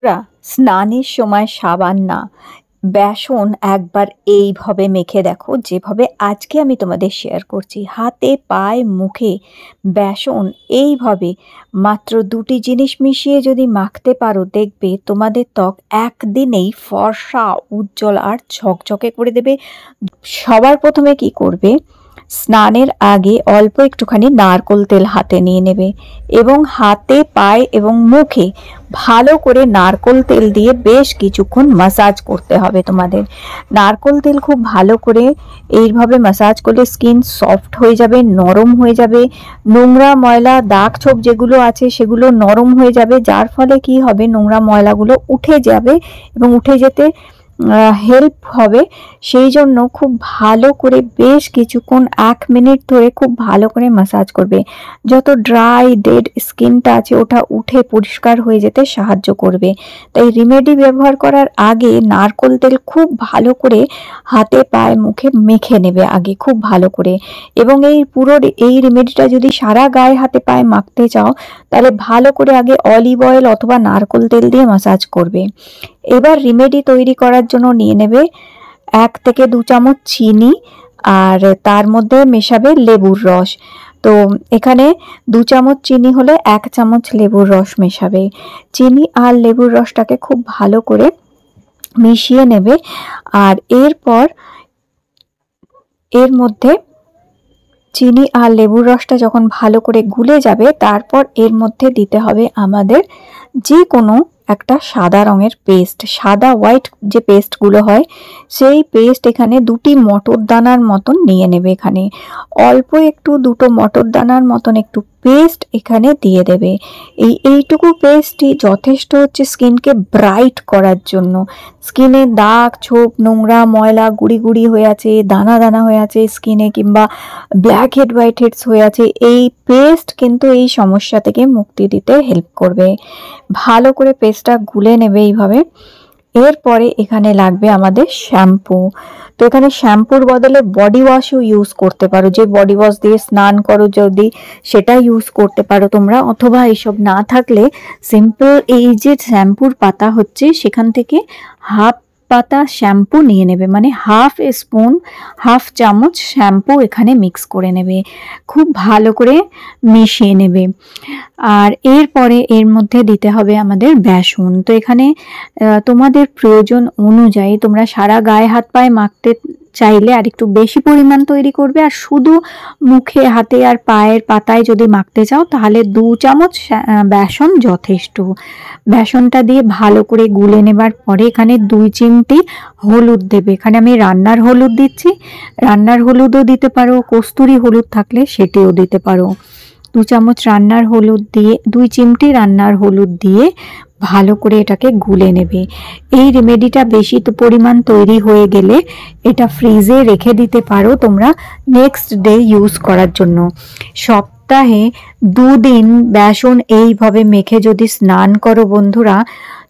রা স্নানের সময় সাবান না, বেসন একবার এইভাবে মেখে দেখো, যেভাবে আজকে আমি তোমাদের শেয়ার করছি। হাতে, পায়ে, মুখে বেসন এইভাবে মাত্র ২টি জিনিস মিশিয়ে যদি মাখতে পারো, দেখবে তোমাদের ত্বক একদিনেই ফর্সা, উজ্জ্বল আর ঝকঝকে করে দেবে। সবার প্রথমে কি করবে, স্নানের আগে অল্প একটুখানি নারকোল তেল হাতে নিয়ে নেবে এবং হাতে, পায়ে এবং মুখে ভালো করে নারকোল তেল দিয়ে বেশ কিছুক্ষণ মাসাজ করতে হবে তোমাদের। নারকোল তেল খুব ভালো করে এইভাবে মাসাজ করলে স্কিন সফট হয়ে যাবে, নরম হয়ে যাবে, নোংরা ময়লা দাগ ছোপ যেগুলো আছে সেগুলো নরম হয়ে যাবে, যার ফলে কি হবে, নোংরা ময়লাগুলো উঠে যাবে এবং উঠে যেতে হেল্প হবে। সেই জন্য খুব ভালো করে বেশ কিছুক্ষণ ১ মিনিট ধরে খুব ভালো করে মাসাজ করবে। যত ড্রাই ডেড স্কিনটা আছে ওটা উঠে পরিষ্কার হয়ে যেতে সাহায্য করবে। তাই রিমেডি ব্যবহার করার আগে নারকোল তেল খুব ভালো করে হাতে, পায়ে, মুখে মেখে নেবে আগে খুব ভালো করে। এবং এই রিমেডিটা যদি সারা গায়ে, হাতে, পায়ে মাখতে চাও, তাহলে ভালো করে আগে অলিভ অয়েল অথবা নারকোল তেল দিয়ে মাসাজ করবে। এবার রিমেডি তৈরি করার জন্য নিয়ে নেবে ১ থেকে ২ চামচ চিনি, আর তার মধ্যে মেশাবে লেবুর রস। তো এখানে ২ চামচ চিনি হলে ১ চামচ লেবুর রস মেশাবে। চিনি আর লেবুর রসটাকে খুব ভালো করে মিশিয়ে নেবে। আর এরপর এর মধ্যে চিনি আর লেবুর রসটা যখন ভালো করে গুলে যাবে, তারপর এর মধ্যে দিতে হবে আমাদের যে কোনো একটা সাদা রঙের পেস্ট, সাদা হোয়াইট যে পেস্টগুলো হয় সেই পেস্ট। এখানে ২টি মটর দানার মতন নিয়ে নেবে। এখানে অল্প একটু ২টো মটর দানার মতন একটু পেস্ট এখানে দিয়ে দেবে। এইটুকু পেস্টই যথেষ্ট হচ্ছে স্কিনকে ব্রাইট করার জন্য। স্কিনে দাগ ছোপ, নোংরা ময়লা গুড়ি গুড়ি হয়ে আছে, দানা দানা হয়ে আছে স্কিনে, কিংবা ব্ল্যাক হেড হোয়াইট হেডস হয়ে আছে, এই পেস্ট কিন্তু এই সমস্যা থেকে মুক্তি দিতে হেল্প করবে। ভালো করে পেস্টটা গুলে নেবে এইভাবে। এরপরে এখানে লাগবে আমাদের শ্যাম্পু। তো এখানে শ্যাম্পুর বদলে বডি ওয়াশও ইউজ করতে পারো, যে বডি ওয়াশ দিয়ে স্নান করো যদি সেটা ইউজ করতে পারো তোমরা, অথবা এইসব না থাকলে সিম্পল এই যে শ্যাম্পুর পাতা হচ্ছে সেখান থেকে হাফ পাতা শ্যাম্পু নিয়ে নেবে, মানে হাফ চামচ শ্যাম্পু এখানে মিক্স করে নেবে, খুব ভালো করে মিশিয়ে নেবে। আর এরপরে এর মধ্যে দিতে হবে আমাদের বেসন। তো এখানে তোমাদের প্রয়োজন অনুযায়ী তোমরা সারা গায়ে, হাত, পায়ে মাখতে চাইলে আর একটু বেশি পরিমাণ তৈরি করবে, আর শুধু মুখে, হাতে আর পায়ের পাতায় যদি মাখতে চাও তাহলে ২ চামচ বেসন যথেষ্ট। বেসনটা দিয়ে ভালো করে গুলে নেবার পরে এখানে ২ চিমটি হলুদ দেবে। এখানে আমি রান্নার হলুদ দিচ্ছি, রান্নার হলুদও দিতে পারো, কস্তুরি হলুদ থাকলে সেটিও দিতে পারো। ২ চামচ রান্নার হলুদ দিয়ে, ২ চিমটি রান্নার হলুদ দিয়ে ভালো করে এটাকে গুলে নেবে। এই রেমেডিটা বেশি তো পরিমাণ তৈরি হয়ে গেলে এটা ফ্রিজে রেখে দিতে পারো তোমরা নেক্সট ডে ইউজ করার জন্য। সপ্তাহে ২ দিন বেসন এইভাবে মেখে যদি স্নান করো বন্ধুরা,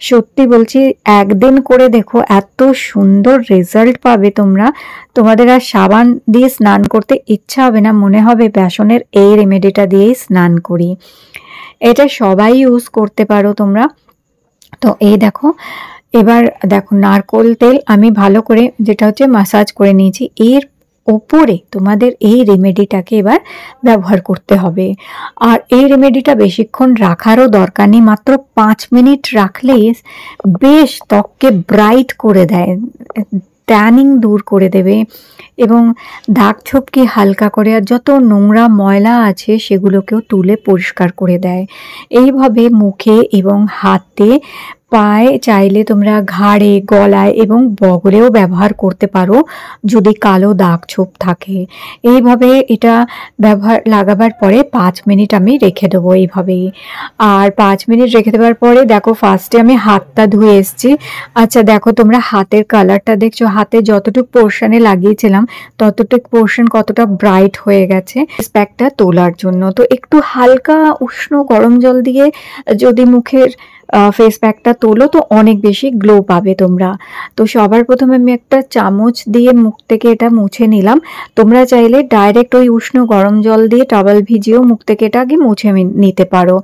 সত্যি বলছি একদিন করে দেখো এত সুন্দর রেজাল্ট পাবে তোমরা। তোমাদের আর সাবান দিয়ে স্নান করতে ইচ্ছা হবে না, মনে হবে বেসনের এই রেমেডিটা দিয়েই স্নান করি। এটা সবাই ইউজ করতে পারো তোমরা। তো এই দেখো, এবার দেখো নারকোল তেল আমি ভালো করে যেটা হচ্ছে মাসাজ করে নিয়েছি, এর ওপরে তোমাদের এই রেমেডিটাকে এবার ব্যবহার করতে হবে। আর এই রেমেডিটা বেশিক্ষণ রাখারও দরকার নেই, মাত্র ৫ মিনিট রাখলেই বেশ ত্বককে ব্রাইট করে দেয়, ট্যানিং দূর করে দেবে এবং দাগ ছোপকে হালকা করে, আর যত নোংরা ময়লা আছে সেগুলোকেও তুলে পরিষ্কার করে দেয়। এইভাবে মুখে এবং হাতে, পায়ে, চাইলে তোমরা ঘাড়ে, গলায় এবং বগলেও ব্যবহার করতে পারো যদি কালো দাগ ছোপ থাকে। এইভাবে এটা লাগাবার পরে ৫ মিনিট আমি রেখে দেবো এইভাবেই। আর ৫ মিনিট রেখে দেওয়ার পরে দেখো ফার্স্টে আমি হাতটা ধুয়ে এসেছি। আচ্ছা দেখো তোমরা হাতের কালারটা দেখছো, হাতে যতটুকু পোর্শনে লাগিয়েছিলাম ততটুকু পোর্শন কতটা ব্রাইট হয়ে গেছে প্যাকটা তোলার জন্য। তো একটু হালকা উষ্ণ গরম জল দিয়ে যদি মুখের ফেস প্যাকটা তোলো তো অনেক বেশি গ্লো পাবে তোমরা। তো সবার প্রথমে আমি একটা চামচ দিয়ে মুখ থেকে এটা মুছে নিলাম। তোমরা চাইলে ডাইরেক্ট ওই উষ্ণ গরম জল দিয়ে টাওয়েল ভিজিয়েও মুখ থেকে এটা আগে মুছে নিতে পারো।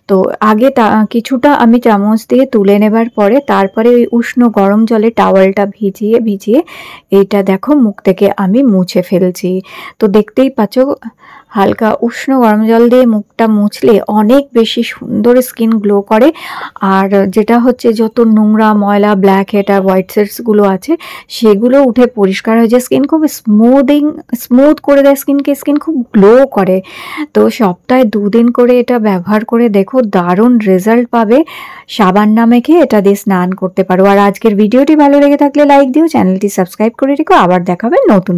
তো আগে কিছুটা আমি চামচ দিয়ে তুলে নেবার পরে তারপরে ওই উষ্ণ গরম জলে টাওয়েলটা ভিজিয়ে ভিজিয়ে এইটা দেখো মুখ থেকে আমি মুছে ফেলছি। তো দেখতেই পাচ্ছ হালকা উষ্ণ গরম জল দিয়ে মুখটা মুছলে অনেক বেশি সুন্দর স্কিন গ্লো করে। আর যেটা হচ্ছে যত নোংরা ময়লা ব্ল্যাক হেড আর হোয়াইট সেটসগুলো আছে সেগুলো উঠে পরিষ্কার হয়ে যায়, স্কিন খুব স্মুথ করে দেয় স্কিনকে, স্কিন খুব গ্লো করে। তো সপ্তাহে 2 দিন করে এটা ব্যবহার করে দেখো, দারুণ রেজাল্ট পাবে। সাবান না মেখে এটা দিয়ে স্নান করতে পারো। আর আজকের ভিডিওটি ভালো লেগে থাকলে লাইক দিও, চ্যানেলটি সাবস্ক্রাইব করে রেখো। আবার দেখাবে নতুন